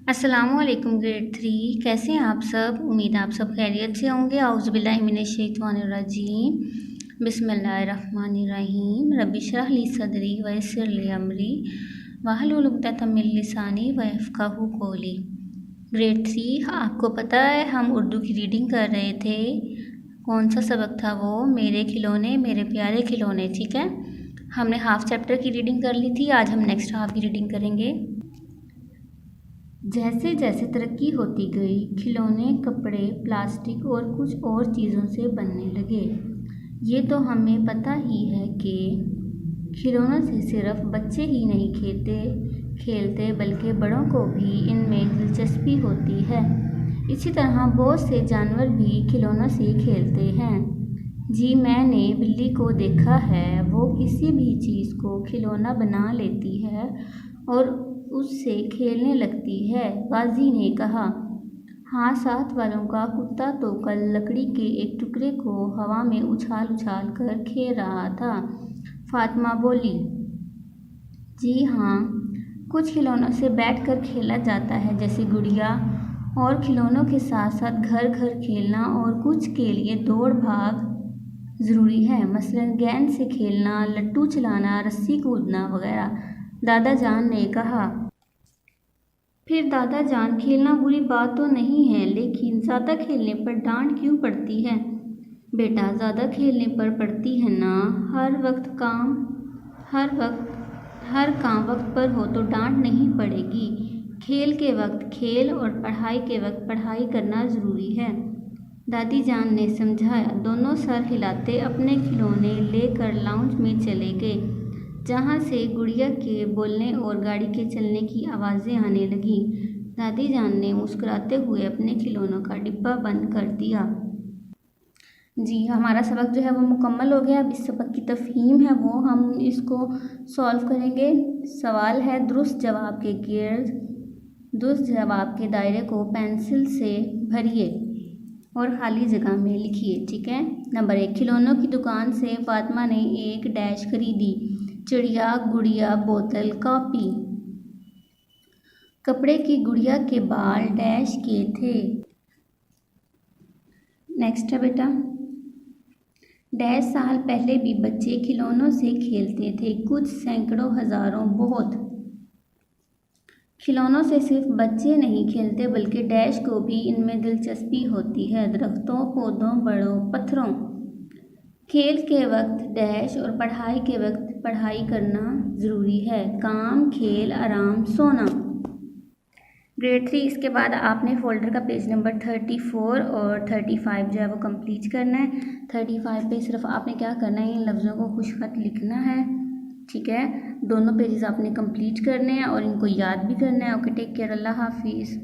अस्सलामुअलैकुम ग्रेड 3। कैसे हैं आप सब? उम्मीद है आप सब खैरियत से होंगे। औज़ुबिल्लाहि मिनश्शैतानिर्रजीम बिस्मिल्लाहिर्रहमानिर्रहीम रब्बि इश्रह ली सदरी व यस्सिर ली अमरी वहलुल उक़दतम मिन लिसानी यफ़क़हू क़ौली। ग्रेड 3, आपको पता है हम उर्दू की रीडिंग कर रहे थे। कौन सा सबक था वो? मेरे खिलौने मेरे प्यारे खिलौने। ठीक है, हमने हाफ चैप्टर की रीडिंग कर ली थी। आज हम नेक्स्ट हाफ की रीडिंग करेंगे। जैसे जैसे तरक्की होती गई, खिलौने कपड़े, प्लास्टिक और कुछ और चीज़ों से बनने लगे। ये तो हमें पता ही है कि खिलौनों से सिर्फ बच्चे ही नहीं खेलते बल्कि बड़ों को भी इनमें दिलचस्पी होती है। इसी तरह बहुत से जानवर भी खिलौनों से खेलते हैं। जी, मैंने बिल्ली को देखा है, वो किसी भी चीज़ को खिलौना बना लेती है और उससे खेलने लगती है, गाजी ने कहा। हाँ, साथ वालों का कुत्ता तो कल लकड़ी के एक टुकड़े को हवा में उछाल उछाल कर खेल रहा था, फातिमा बोली। जी हाँ, कुछ खिलौनों से बैठकर खेला जाता है, जैसे गुड़िया, और खिलौनों के साथ साथ घर घर खेलना और कुछ के लिए दौड़ भाग ज़रूरी है, मसलन गेंद से खेलना, लट्टू चलाना, रस्सी कूदना वगैरह, दादा जान ने कहा। फिर दादा जान, खेलना बुरी बात तो नहीं है, लेकिन ज़्यादा खेलने पर डांट क्यों पड़ती है? बेटा, ज़्यादा खेलने पर पड़ती है ना। हर काम वक्त पर हो तो डांट नहीं पड़ेगी। खेल के वक्त खेल और पढ़ाई के वक्त पढ़ाई करना ज़रूरी है, दादी जान ने समझाया। दोनों सर हिलाते अपने खिलौने लेकर लाउंज में चले गए, जहाँ से गुड़िया के बोलने और गाड़ी के चलने की आवाज़ें आने लगीं। दादी जान ने मुस्कुराते हुए अपने खिलौनों का डिब्बा बंद कर दिया। जी, हमारा सबक जो है वो मुकम्मल हो गया। अब इस सबक की तफ़हीम है वो हम इसको सॉल्व करेंगे। सवाल है, दुरुस्त जवाब के गिर्द दुरुस्त जवाब के दायरे को पेंसिल से भरिए और खाली जगह में लिखिए। ठीक है। नंबर 1, खिलौनों की दुकान से फातिमा ने एक डैश खरीदी। चिड़िया, गुड़िया, बोतल, कॉपी। कपड़े की गुड़िया के बाल डैश के थे। नेक्स्ट है बेटा, डैश साल पहले भी बच्चे खिलौनों से खेलते थे, कुछ, सैकड़ों, हजारों, बहुत। खिलौनों से सिर्फ बच्चे नहीं खेलते बल्कि डैश को भी इनमें दिलचस्पी होती है, दरख्तों, पौधों, बड़ों, पत्थरों। खेल के वक्त डैश और पढ़ाई के वक्त पढ़ाई करना ज़रूरी है, काम, खेल, आराम, सोना। ग्रेड 3, इसके बाद आपने फ़ोल्डर का पेज नंबर 34 और 35 जो है वो कंप्लीट करना है। 35 पे सिर्फ आपने क्या करना है, इन लफ्ज़ों को खुशखत लिखना है। ठीक है, दोनों पेजेस आपने कंप्लीट करने हैं और इनको याद भी करना है। ओके, टेक केयर, अल्लाह हाफिज़।